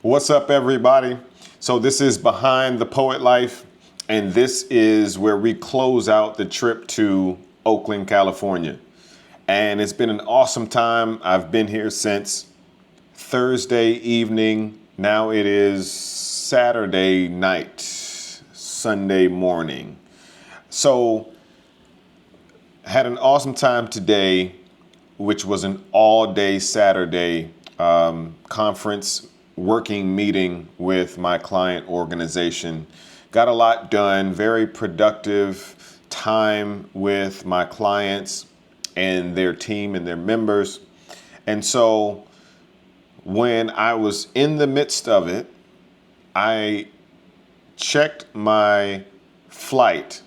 What's up, everybody? So this is Behind the Poet Life, and this is where we close out the trip to Oakland, California. And it's been an awesome time. I've been here since Thursday evening. Now it is Saturday night, Sunday morning. So had an awesome time today, which was an all-day Saturday conference working meeting with my client organization. Got a lot done, very productive time with my clients and their team and their members. And so when I was in the midst of it, I checked my flight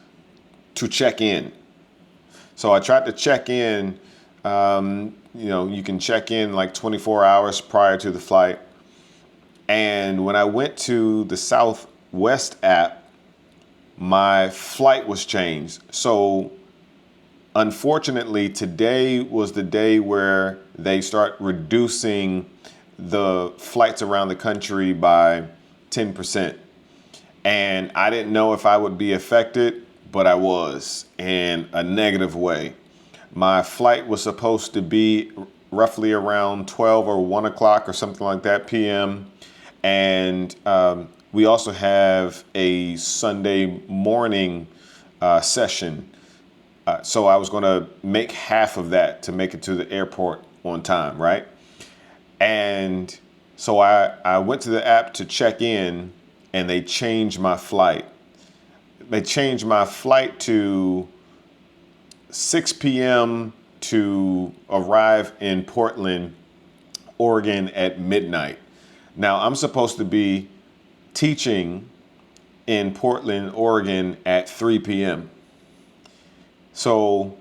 to check in. So I tried to check in, you can check in like 24 hours prior to the flight. And when I went to the Southwest app, my flight was changed. So unfortunately, today was the day where they start reducing the flights around the country by 10%. And I didn't know if I would be affected, but I was in a negative way. My flight was supposed to be roughly around 12 or 1 o'clock or something like that p.m. And we also have a Sunday morning session. So I was going to make half of that to make it to the airport on time, right? And so I went to the app to check in, and they changed my flight. They changed my flight to 6 p.m. to arrive in Portland, Oregon at midnight. Now, I'm supposed to be teaching in Portland, Oregon at 3 p.m. So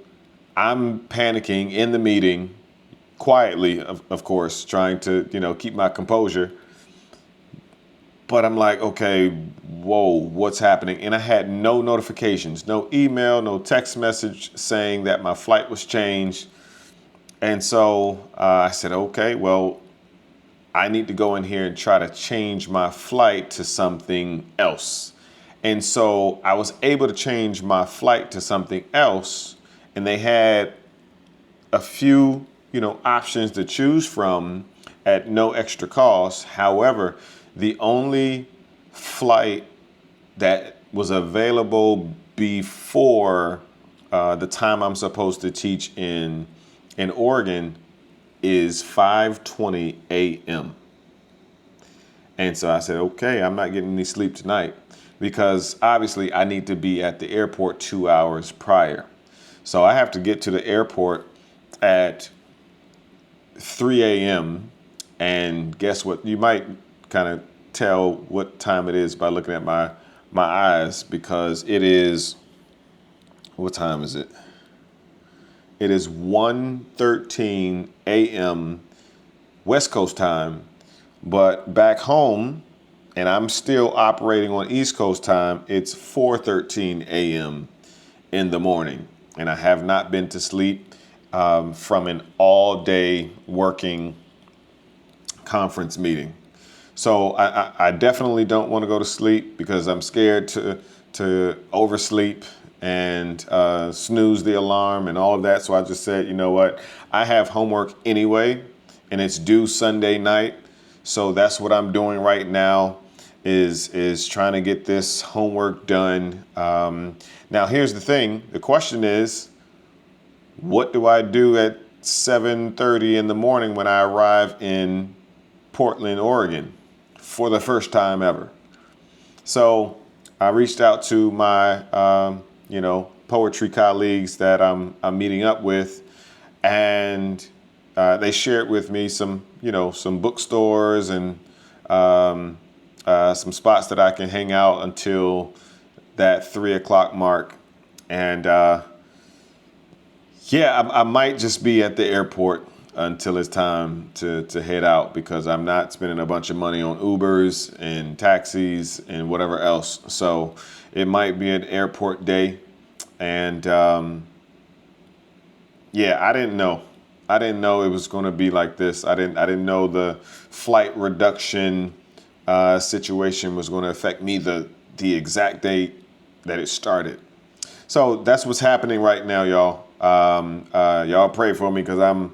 I'm panicking in the meeting, quietly, of course, trying to, keep my composure. But I'm like, okay, whoa, what's happening? And I had no notifications, no email, no text message saying that my flight was changed. And so I said, okay, well, I need to go in here and try to change my flight to something else. And so I was able to change my flight to something else. And they had a few, options to choose from at no extra cost. However, the only flight that was available before the time I'm supposed to teach in Oregon is 5:20 a.m. And so I said, okay, I'm not getting any sleep tonight because obviously I need to be at the airport 2 hours prior. So I have to get to the airport at 3 a.m. And guess what? You might kind of tell what time it is by looking at my eyes, because it is, what time is it? It is 1:13 a.m. West Coast time, but back home, and I'm still operating on East Coast time, it's 4:13 a.m. in the morning, and I have not been to sleep from an all-day working conference meeting. So I definitely don't want to go to sleep because I'm scared to oversleep and snooze the alarm and all of that. So I just said, you know what? I have homework anyway, and it's due Sunday night. So that's what I'm doing right now is trying to get this homework done. Now, here's the thing. The question is, what do I do at 7:30 in the morning when I arrive in Portland, Oregon for the first time ever? So I reached out to my, poetry colleagues that I'm meeting up with, and they shared with me some bookstores and some spots that I can hang out until that 3 o'clock mark. And I might just be at the airport until it's time to head out, because I'm not spending a bunch of money on Ubers and taxis and whatever else. So it might be an airport day. And I didn't know. I didn't know it was going to be like this. I didn't know the flight reduction situation was going to affect me the exact date that it started. So that's what's happening right now, y'all. Y'all pray for me because I'm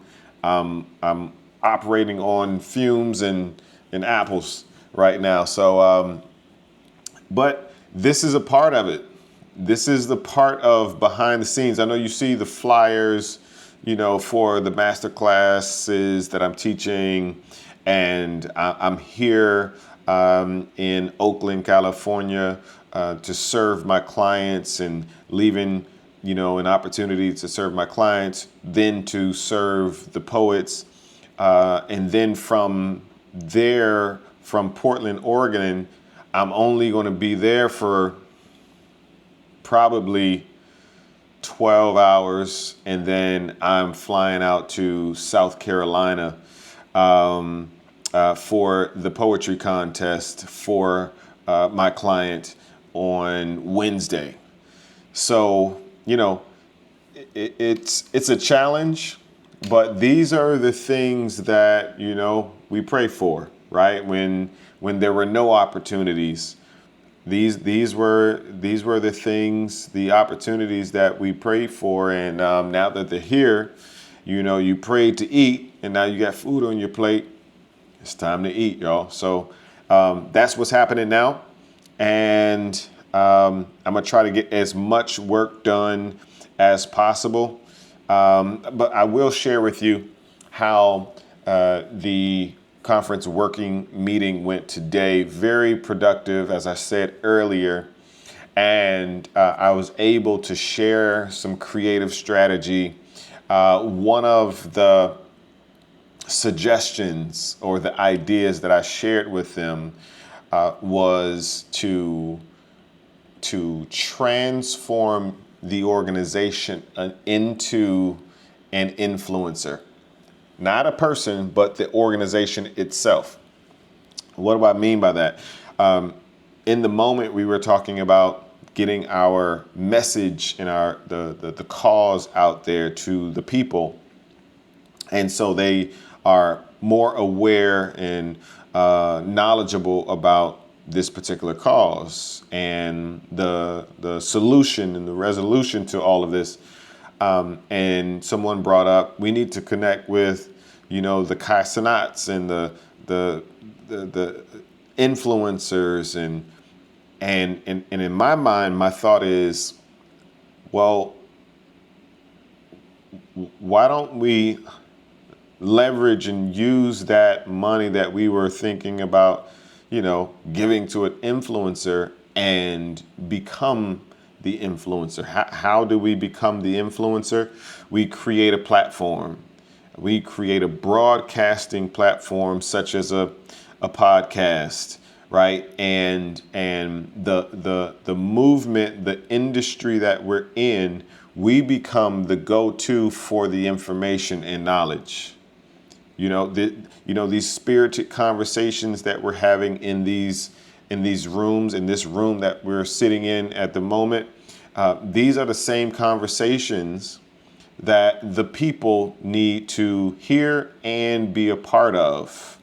operating on fumes and apples right now. So, but this is a part of it. This is the part of behind the scenes. I know you see the flyers, for the master classes that I'm teaching, and I'm here in Oakland, California, to serve my clients and leaving, an opportunity to serve my clients, then to serve the poets. And then from there, from Portland, Oregon, I'm only going to be there for probably 12 hours. And then I'm flying out to South Carolina for the poetry contest for my client on Wednesday. So, it's a challenge, but these are the things that, we pray for, right? When there were no opportunities, these were the things, the opportunities that we prayed for. And now that they're here, you prayed to eat, and now you got food on your plate. It's time to eat, y'all. So that's what's happening now. And I'm going to try to get as much work done as possible. But I will share with you how the conference working meeting went today. Very productive, as I said earlier. And I was able to share some creative strategy. One of the suggestions or the ideas that I shared with them was to transform the organization into an influencer. Not a person, but the organization itself. What do I mean by that? In the moment, we were talking about getting our message and the cause out there to the people. And so they are more aware and knowledgeable about this particular cause and the solution and the resolution to all of this. And someone brought up, we need to connect with, the Kai Cenats and the influencers and in my mind, my thought is, well, why don't we leverage and use that money that we were thinking about, giving to an influencer and become the influencer? How do we become the influencer? We create a platform. We create a broadcasting platform such as a podcast, right? And the movement, the industry that we're in, we become the go-to for the information and knowledge. These spirited conversations that we're having in these rooms, in this room that we're sitting in at the moment, these are the same conversations that the people need to hear and be a part of,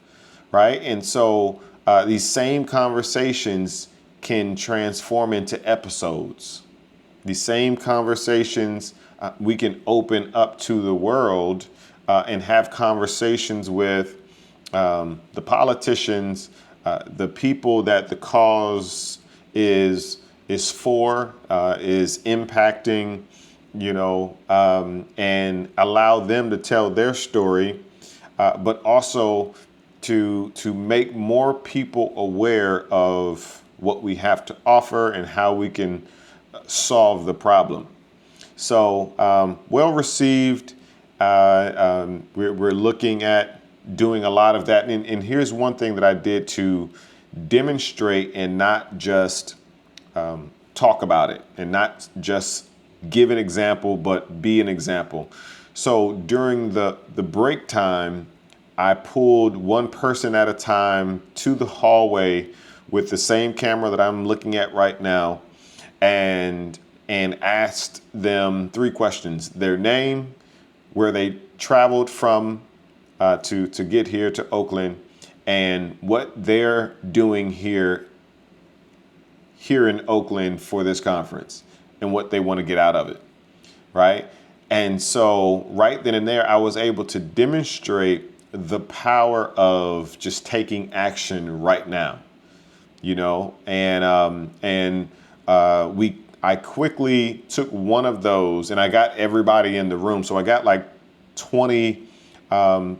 right? And so these same conversations can transform into episodes. These same conversations we can open up to the world and have conversations with the politicians, the people that the cause is for, is impacting, and allow them to tell their story, but also to make more people aware of what we have to offer and how we can solve the problem. So well received. We're looking at doing a lot of that. And here's one thing that I did to demonstrate and not just talk about it and not just give an example, but be an example. So during the break time, I pulled one person at a time to the hallway with the same camera that I'm looking at right now and asked them 3 questions: their name, where they traveled from to get here to Oakland, and what they're doing here in Oakland for this conference and what they want to get out of it, right? And so right then and there, I was able to demonstrate the power of just taking action right now, you know, I quickly took one of those and I got everybody in the room. So I got like 20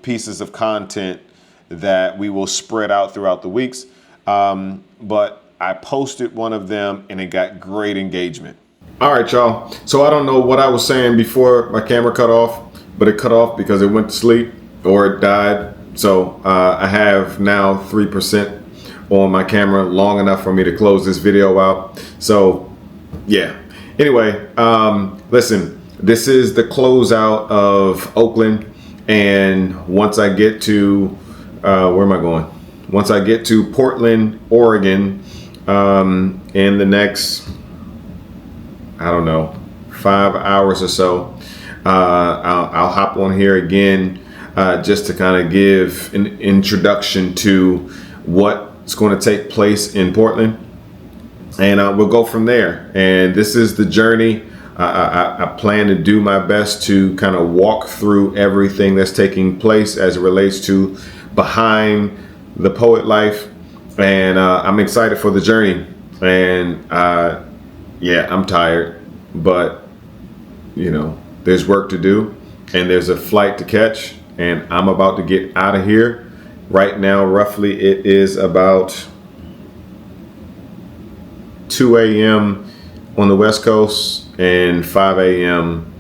pieces of content that we will spread out throughout the weeks. But I posted one of them and it got great engagement. All right, y'all. So I don't know what I was saying before my camera cut off, but it cut off because it went to sleep or it died. So I have now 3% on my camera, long enough for me to close this video out. So yeah. Anyway, listen, this is the closeout of Oakland. And once I get to, where am I going? Once I get to Portland, Oregon, in the next, I don't know, 5 hours or so, I'll hop on here again, just to kind of give an introduction to what's going to take place in Portland. And we'll go from there. And this is the journey. I plan to do my best to kind of walk through everything that's taking place as it relates to behind the poet life. And I'm excited for the journey. And yeah, I'm tired, but you know, there's work to do and there's a flight to catch, and I'm about to get out of here. Right now, roughly it is about 2 a.m. on the West Coast and 5 a.m.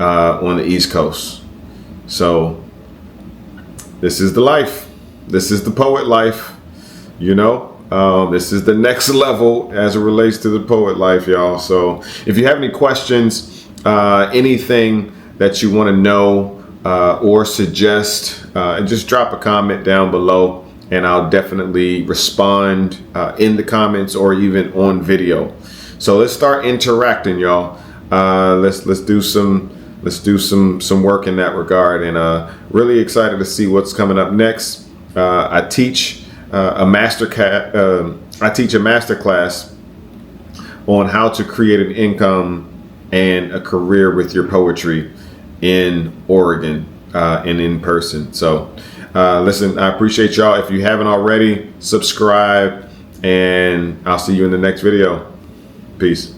On the East Coast. So this is the life. This is the poet life, you know. This is the next level as it relates to the poet life, y'all. So if you have any questions, anything that you want to know or suggest, just drop a comment down below. And I'll definitely respond in the comments or even on video. So let's start interacting, y'all. Let's do some work in that regard, and really excited to see what's coming up next. I teach a master class on how to create an income and a career with your poetry in Oregon and in person. So. Listen, I appreciate y'all. If you haven't already, subscribe, and I'll see you in the next video. Peace.